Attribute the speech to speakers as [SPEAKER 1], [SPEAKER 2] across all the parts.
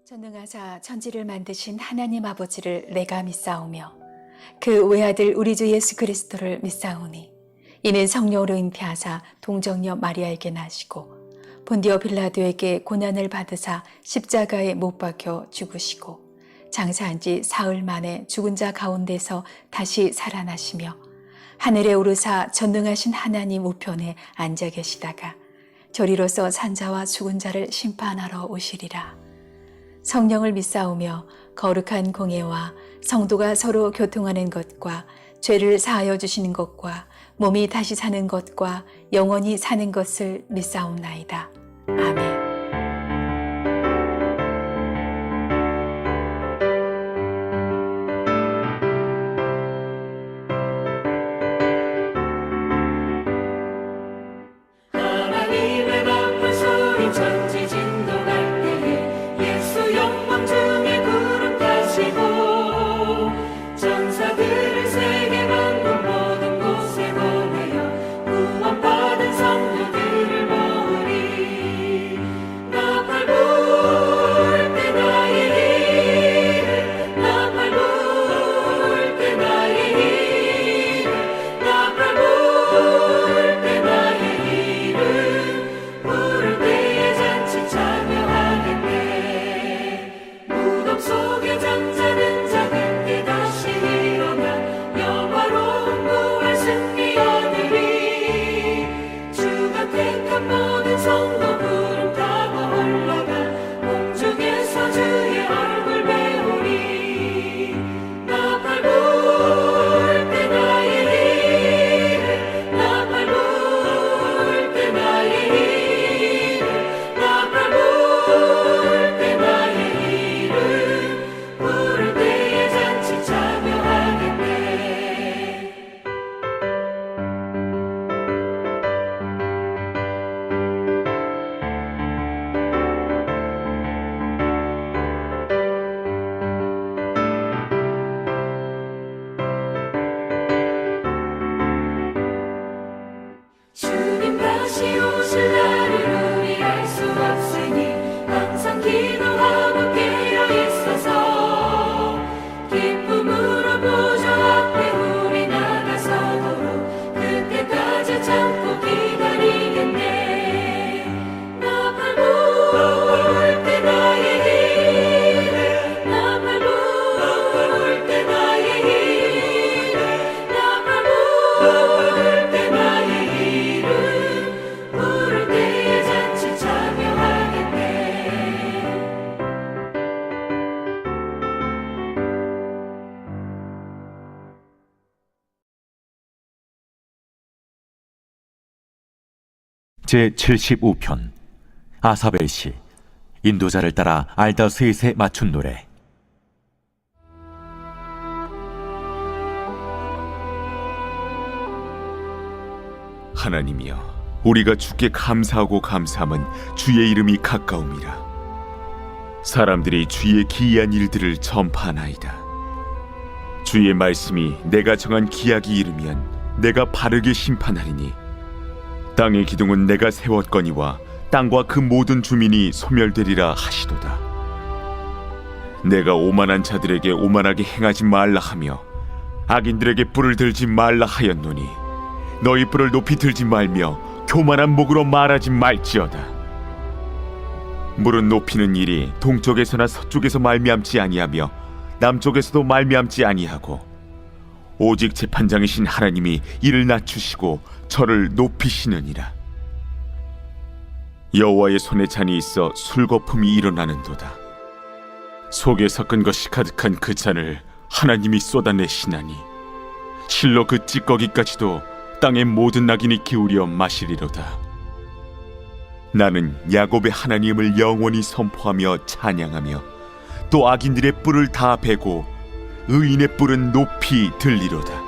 [SPEAKER 1] 전능하사 천지를 만드신 하나님 아버지를 내가 믿사오며 그 외아들 우리 주 예수 그리스도를 믿사오니 이는 성령으로 잉태하사 동정녀 마리아에게 나시고 본디오 빌라도에게 고난을 받으사 십자가에 못 박혀 죽으시고 장사한 지 사흘 만에 죽은 자 가운데서 다시 살아나시며 하늘에 오르사 전능하신 하나님 우편에 앉아 계시다가 저리로서 산자와 죽은 자를 심판하러 오시리라. 성령을 믿사오며 거룩한 공예와 성도가 서로 교통하는 것과 죄를 사하여 주시는 것과 몸이 다시 사는 것과 영원히 사는 것을 믿사옵나이다. 아멘.
[SPEAKER 2] 하나님의 나쁜 소리 천지 진동할 때에 예수 영광 중에 구름 타시고 전사들을 세계 만국 모든 곳에 보내어 구원받은 성도들을 모으리. 나 밟을 때 나의 일을 나 밟을 때 나의 일을 나 밟을 때 나의 일을 부를 때에 잔치 참여하겠네. 무덤 속에 잠자는 자 그때 다시 일어나 영화로운 부활 승리 얻으리. 주가 택한 모든 성도 구름 타고 올라가 공중에서 주의 얼굴 배우리. 나 밟을 때 나의 일을 나 밟을 때 나의 일을 나 밟을 때 나의 일을 부를 때에 잔치 참여하겠네. 주님 다시 오실 날을 우리 알 수 없으니 항상 기도하고 깨어 있어서 기쁨으로 보좌 앞에 우리 나가서도록 그때까지 참고 기다리겠네. 나 밟을 때 나의 일을 나 밟을 때 나의 일을 나 밟을 때 나의 일을 부를 때에 잔치 참여하겠네.
[SPEAKER 3] 제75편 아사벨 시 인도자를 따라 알다 셋에 맞춘 노래.
[SPEAKER 4] 하나님이여, 우리가 주께 감사하고 감사함은 주의 이름이 가까움이라. 사람들이 주의 기이한 일들을 전파하나이다. 주의 말씀이 내가 정한 기약이 이르면 내가 바르게 심판하리니 땅의 기둥은 내가 세웠거니와 땅과 그 모든 주민이 소멸되리라 하시도다. 내가 오만한 자들에게 오만하게 행하지 말라 하며 악인들에게 뿔을 들지 말라 하였노니 너희 뿔을 높이 들지 말며 교만한 목으로 말하지 말지어다. 물은 높이는 일이 동쪽에서나 서쪽에서 말미암지 아니하며 남쪽에서도 말미암지 아니하고 오직 재판장이신 하나님이 이를 낮추시고 저를 높이시느니라. 여호와의 손에 잔이 있어 술거품이 일어나는도다. 속에 섞은 것이 가득한 그 잔을 하나님이 쏟아내시나니 실로 그 찌꺼기까지도 땅의 모든 낙인이 기울여 마시리로다. 나는 야곱의 하나님을 영원히 선포하며 찬양하며 또 악인들의 뿔을 다 베고 의인의 뿔은 높이 들리로다.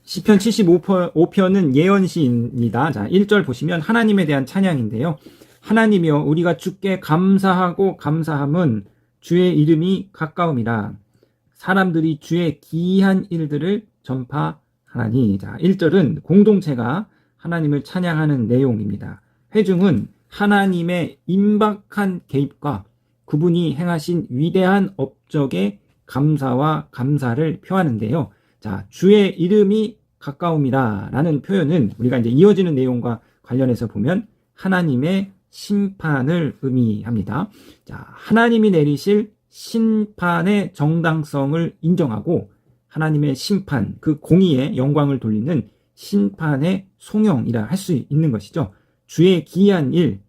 [SPEAKER 5] 시편 75편은 예언시입니다. 자, 1절 보시면 하나님에 대한 찬양인데요. 하나님이여 우리가 주께 감사하고 감사함은 주의 이름이 가까움이라. 사람들이 주의 기이한 일들을 전파 하나니. 자, 1절은 공동체가 하나님을 찬양하는 내용입니다. 회중은 하나님의 임박한 개입과 그분이 행하신 위대한 업적에 감사와 감사를 표하는데요. 자, 주의 이름이 가까움이라 라는 표현은 우리가 이제 이어지는 내용과 관련해서 보면 하나님의 심판을 의미합니다. 자, 하나님이 내리실 심판의 정당성을 인정하고 하나님의 심판, 그 공의의 영광을 돌리는 심판의 송영이라 할 수 있는 것이죠. 주의 기이한 일,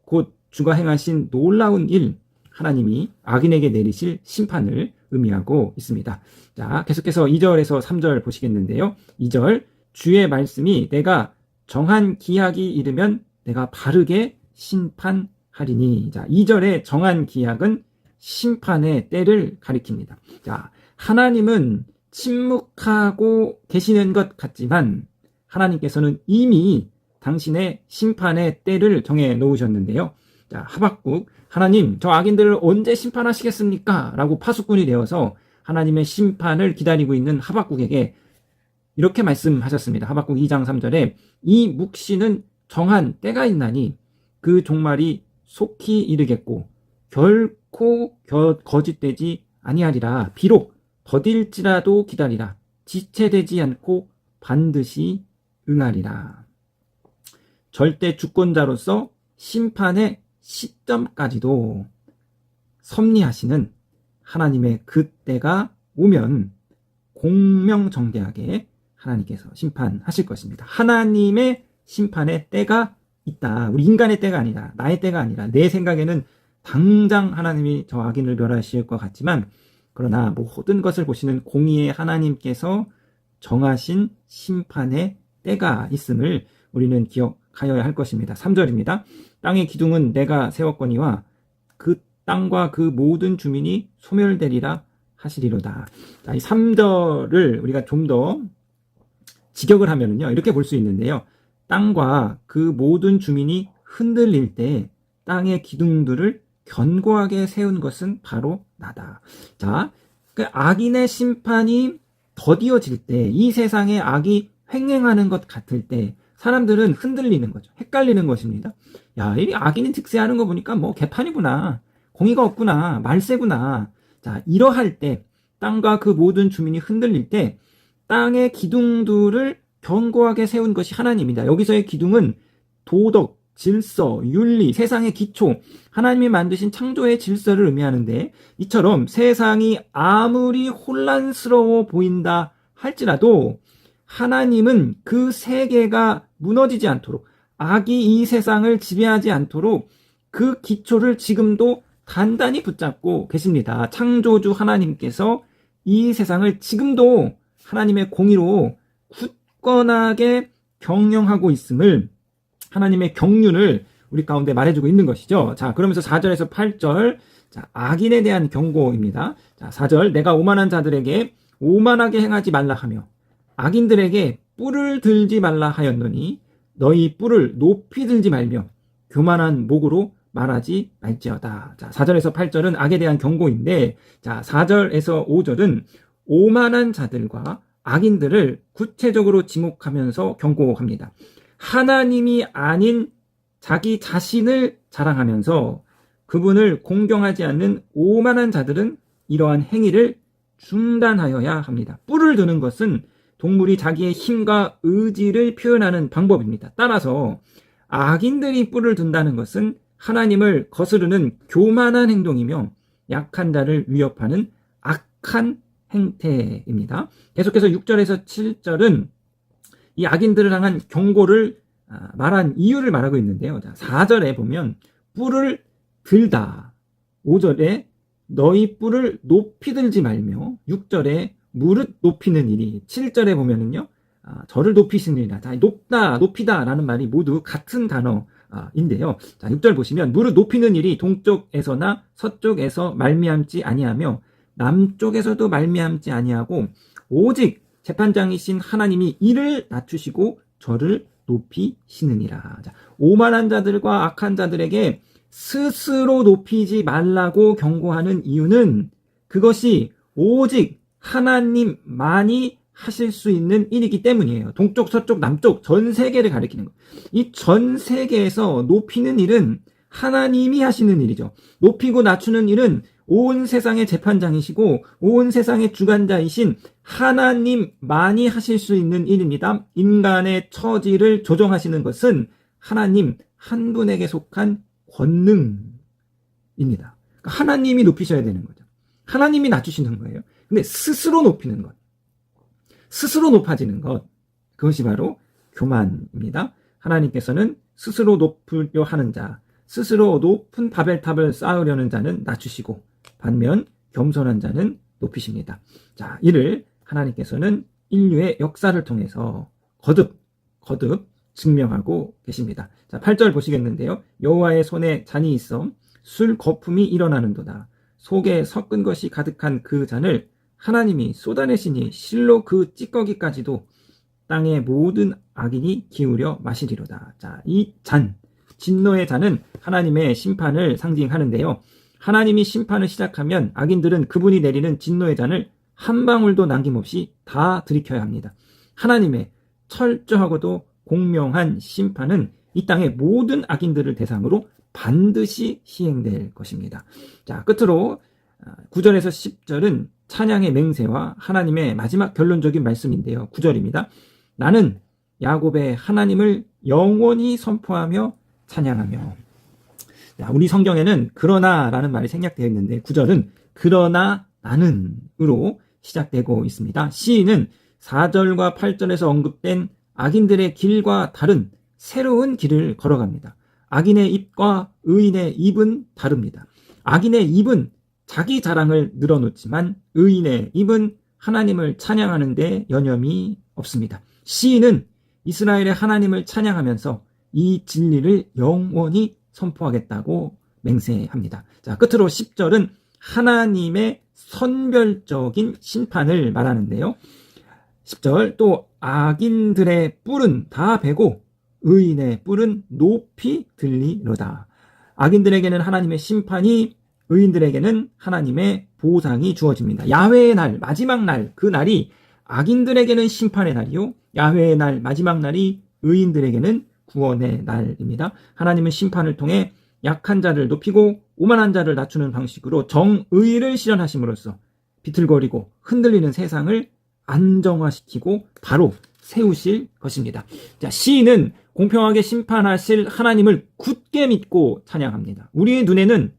[SPEAKER 5] 곧 주가 행하신 놀라운 일, 하나님이 악인에게 내리실 심판을 의미하고 있습니다. 자, 계속해서 2절에서 3절 보시겠는데요. 2절, 주의 말씀이 내가 정한 기약이 이르면 내가 바르게 심판하리니. 자, 2절의 정한 기약은 심판의 때를 가리킵니다. 자, 하나님은 침묵하고 계시는 것 같지만 하나님께서는 이미 당신의 심판의 때를 정해 놓으셨는데요. 자, 하박국, 하나님, 저 악인들을 언제 심판하시겠습니까? 라고 파수꾼이 되어서 하나님의 심판을 기다리고 있는 하박국에게 이렇게 말씀하셨습니다. 하박국 2장 3절에 이 묵시는 정한 때가 있나니 그 종말이 속히 이르겠고 결코 거짓되지 아니하리라. 비록 더딜지라도 기다리라. 지체되지 않고 반드시 응하리라. 절대 주권자로서 심판의 시점까지도 섭리하시는 하나님의 그때가 오면 공명정대하게 하나님께서 심판하실 것입니다. 하나님의 심판의 때가 있다. 우리 인간의 때가 아니다. 나의 때가 아니라 내 생각에는 당장 하나님이 저 악인을 멸하실 것 같지만 그러나 모든 것을 보시는 공의의 하나님께서 정하신 심판의 때가 있음을 우리는 기억하여야 할 것입니다. 3절입니다. 땅의 기둥은 내가 세웠거니와 그 땅과 그 모든 주민이 소멸되리라 하시리로다. 자, 이 3절을 우리가 좀 더 직역을 하면은요, 이렇게 볼 수 있는데요. 땅과 그 모든 주민이 흔들릴 때 땅의 기둥들을 견고하게 세운 것은 바로 나다. 자, 그 악인의 심판이 더디어질 때, 이 세상에 악이 횡행하는 것 같을 때 사람들은 흔들리는 거죠. 헷갈리는 것입니다. 야, 이 악인이 득세하는 거 보니까 뭐 개판이구나. 공의가 없구나. 말세구나. 자, 이러할 때 땅과 그 모든 주민이 흔들릴 때 땅의 기둥들을 견고하게 세운 것이 하나님이다. 여기서의 기둥은 도덕, 질서, 윤리, 세상의 기초, 하나님이 만드신 창조의 질서를 의미하는데 이처럼 세상이 아무리 혼란스러워 보인다 할지라도 하나님은 그 세계가 무너지지 않도록 악이 이 세상을 지배하지 않도록 그 기초를 지금도 단단히 붙잡고 계십니다. 창조주 하나님께서 이 세상을 지금도 하나님의 공의로 굳건하게 경영하고 있음을 하나님의 경륜을 우리 가운데 말해주고 있는 것이죠. 자, 그러면서 4절에서 8절, 자, 악인에 대한 경고입니다. 자, 4절, 내가 오만한 자들에게 오만하게 행하지 말라 하며 악인들에게 뿔을 들지 말라 하였노니 너희 뿔을 높이 들지 말며 교만한 목으로 말하지 말지어다. 자, 4절에서 8절은 악에 대한 경고인데, 자, 4절에서 5절은 오만한 자들과 악인들을 구체적으로 지목하면서 경고합니다. 하나님이 아닌 자기 자신을 자랑하면서 그분을 공경하지 않는 오만한 자들은 이러한 행위를 중단하여야 합니다. 뿔을 드는 것은 동물이 자기의 힘과 의지를 표현하는 방법입니다. 따라서 악인들이 뿔을 든다는 것은 하나님을 거스르는 교만한 행동이며 약한 자를 위협하는 악한 행태입니다. 계속해서 6절에서 7절은 이 악인들을 향한 경고를 말한 이유를 말하고 있는데요. 4절에 보면 뿔을 들다, 5절에 너희 뿔을 높이 들지 말며, 6절에 무릇 높이는 일이, 7절에 보면은요, 저를 높이시느니라. 자, 높다, 높이다 라는 말이 모두 같은 단어인데요. 자, 6절 보시면 무릇 높이는 일이 동쪽에서나 서쪽에서 말미암지 아니하며 남쪽에서도 말미암지 아니하고 오직 재판장이신 하나님이 이를 낮추시고 저를 높이시느니라. 자, 오만한 자들과 악한 자들에게 스스로 높이지 말라고 경고하는 이유는 그것이 오직 하나님만이 하실 수 있는 일이기 때문이에요. 동쪽, 서쪽, 남쪽 전 세계를 가리키는 거. 이 전 세계에서 높이는 일은 하나님이 하시는 일이죠. 높이고 낮추는 일은 온 세상의 재판장이시고 온 세상의 주관자이신 하나님만이 하실 수 있는 일입니다. 인간의 처지를 조정하시는 것은 하나님 한 분에게 속한 권능입니다. 그러니까 하나님이 높이셔야 되는 거죠. 하나님이 낮추시는 거예요. 근데 스스로 높이는 것, 스스로 높아지는 것, 그것이 바로 교만입니다. 하나님께서는 스스로 높으려 하는 자, 스스로 높은 바벨탑을 쌓으려는 자는 낮추시고 반면 겸손한 자는 높이십니다. 자, 이를 하나님께서는 인류의 역사를 통해서 거듭 증명하고 계십니다. 자, 8절 보시겠는데요. 여호와의 손에 잔이 있어 술 거품이 일어나는도다. 속에 섞은 것이 가득한 그 잔을 하나님이 쏟아내시니 실로 그 찌꺼기까지도 땅의 모든 악인이 기울여 마시리로다. 자, 이 잔, 진노의 잔은 하나님의 심판을 상징하는데요. 하나님이 심판을 시작하면 악인들은 그분이 내리는 진노의 잔을 한 방울도 남김없이 다 들이켜야 합니다. 하나님의 철저하고도 공명한 심판은 이 땅의 모든 악인들을 대상으로 반드시 시행될 것입니다. 자, 끝으로 9절에서 10절은 찬양의 맹세와 하나님의 마지막 결론적인 말씀인데요. 9절입니다. 나는 야곱의 하나님을 영원히 선포하며 찬양하며. 자, 우리 성경에는 그러나라는 말이 생략되어 있는데 9절은 그러나 나는으로 시작되고 있습니다. 시인은 4절과 8절에서 언급된 악인들의 길과 다른 새로운 길을 걸어갑니다. 악인의 입과 의인의 입은 다릅니다. 악인의 입은 자기 자랑을 늘어놓지만 의인의 입은 하나님을 찬양하는 데 여념이 없습니다. 시인은 이스라엘의 하나님을 찬양하면서 이 진리를 영원히 선포하겠다고 맹세합니다. 자, 끝으로 10절은 하나님의 선별적인 심판을 말하는데요. 10절 또 악인들의 뿔은 다 베고 의인의 뿔은 높이 들리로다. 악인들에게는 하나님의 심판이, 의인들에게는 하나님의 보상이 주어집니다. 야훼의 날, 마지막 날, 그 날이 악인들에게는 심판의 날이요, 야훼의 날, 마지막 날이 의인들에게는 구원의 날입니다. 하나님은 심판을 통해 약한 자를 높이고 오만한 자를 낮추는 방식으로 정의를 실현하심으로써 비틀거리고 흔들리는 세상을 안정화시키고 바로 세우실 것입니다. 자, 시인은 공평하게 심판하실 하나님을 굳게 믿고 찬양합니다. 우리의 눈에는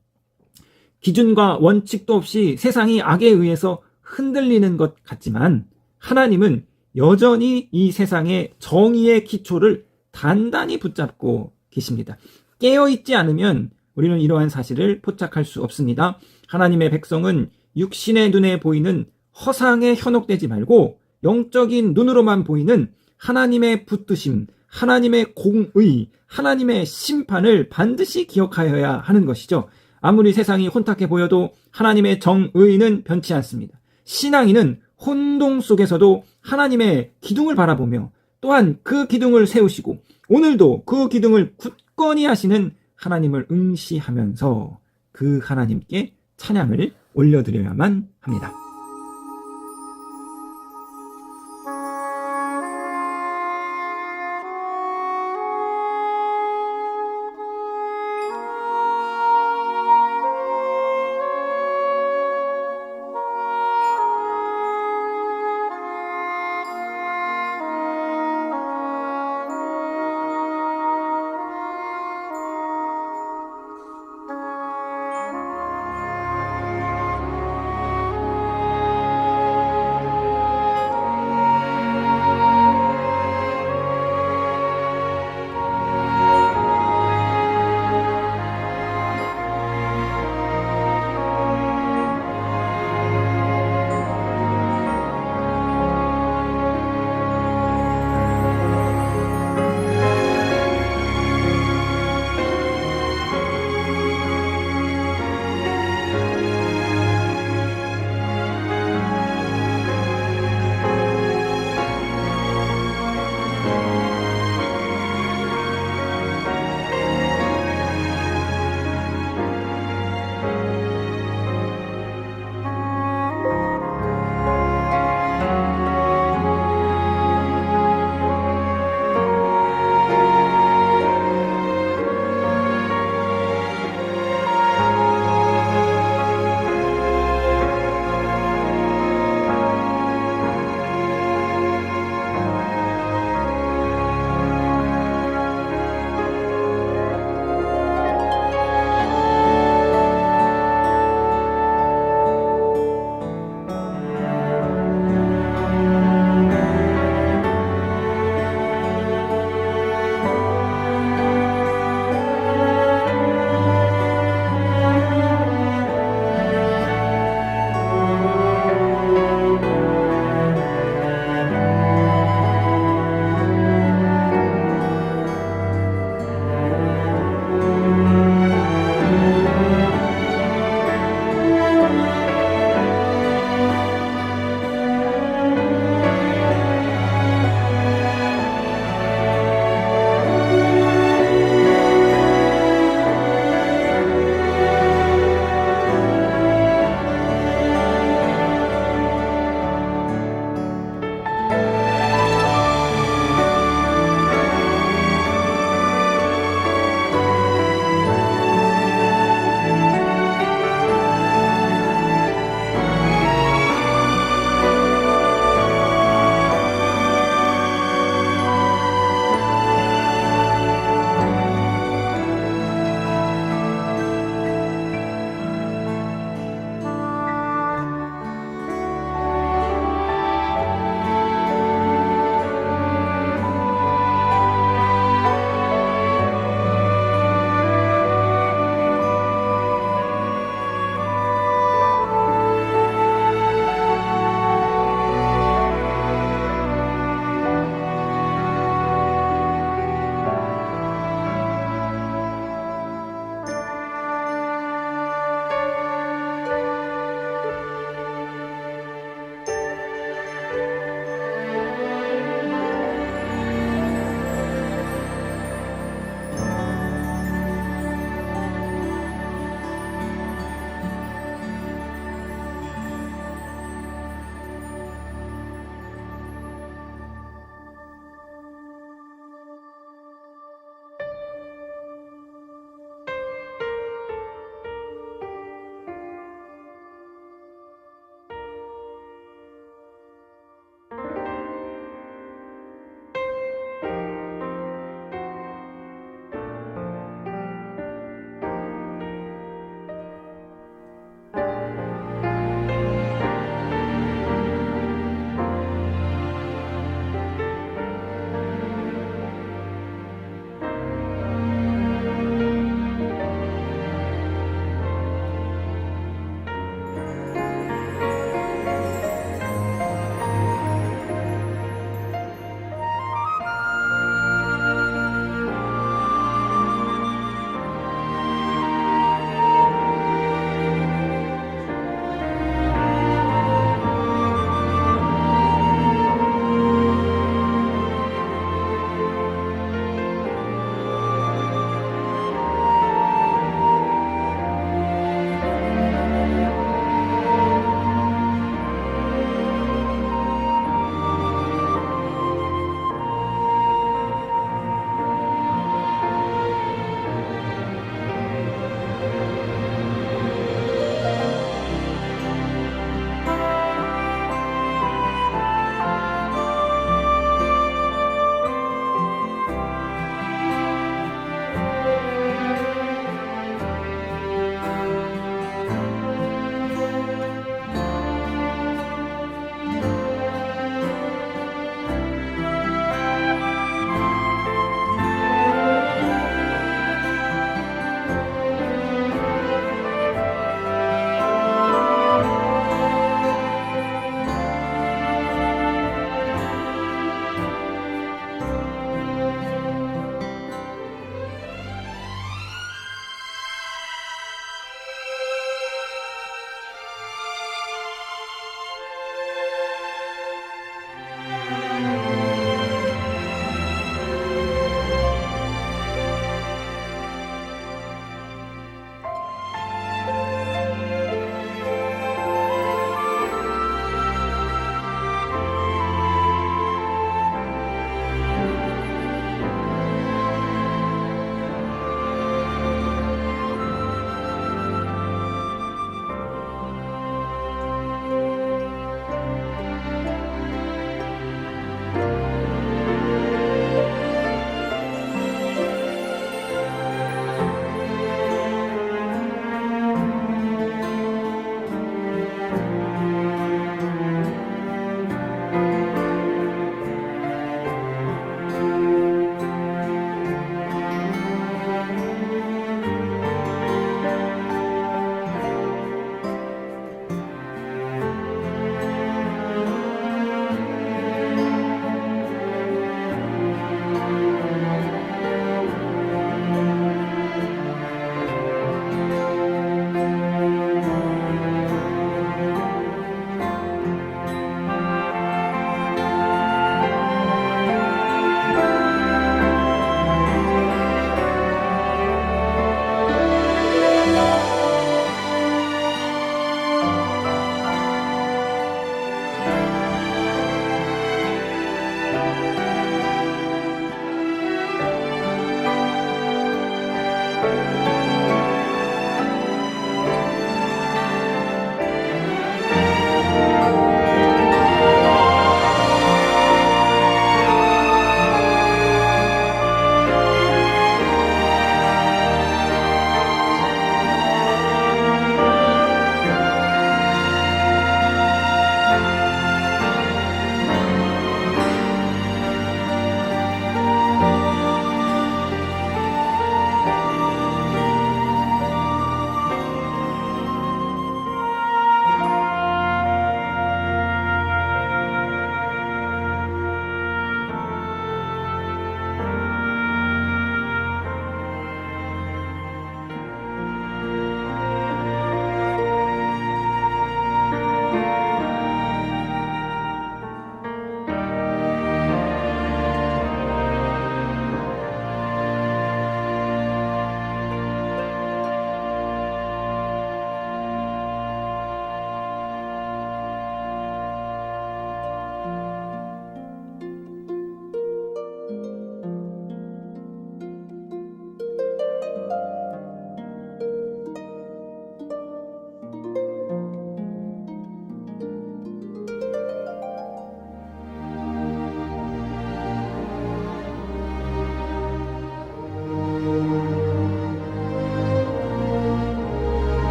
[SPEAKER 5] 기준과 원칙도 없이 세상이 악에 의해서 흔들리는 것 같지만 하나님은 여전히 이 세상의 정의의 기초를 단단히 붙잡고 계십니다. 깨어있지 않으면 우리는 이러한 사실을 포착할 수 없습니다. 하나님의 백성은 육신의 눈에 보이는 허상에 현혹되지 말고 영적인 눈으로만 보이는 하나님의 붙드심, 하나님의 공의, 하나님의 심판을 반드시 기억하여야 하는 것이죠. 아무리 세상이 혼탁해 보여도 하나님의 정의는 변치 않습니다. 신앙인은 혼동 속에서도 하나님의 기둥을 바라보며 또한 그 기둥을 세우시고 오늘도 그 기둥을 굳건히 하시는 하나님을 응시하면서 그 하나님께 찬양을 올려드려야만 합니다.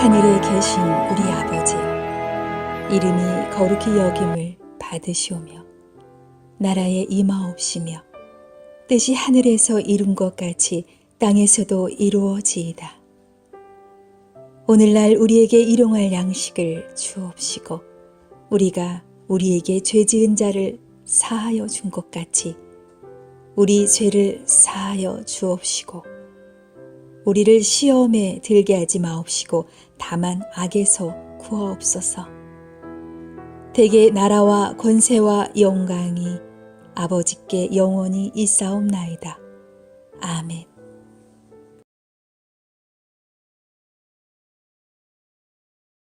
[SPEAKER 1] 하늘에 계신 우리 아버지여, 이름이 거룩히 여김을 받으시오며 나라에 임하옵시며 뜻이 하늘에서 이룬 것 같이 땅에서도 이루어지이다. 오늘날 우리에게 일용할 양식을 주옵시고 우리가 우리에게 죄 지은 자를 사하여 준 것 같이 우리 죄를 사하여 주옵시고 우리를 시험에 들게 하지 마옵시고 다만 악에서 구하옵소서. 대개 나라와 권세와 영광이 아버지께 영원히 있사옵나이다. 아멘.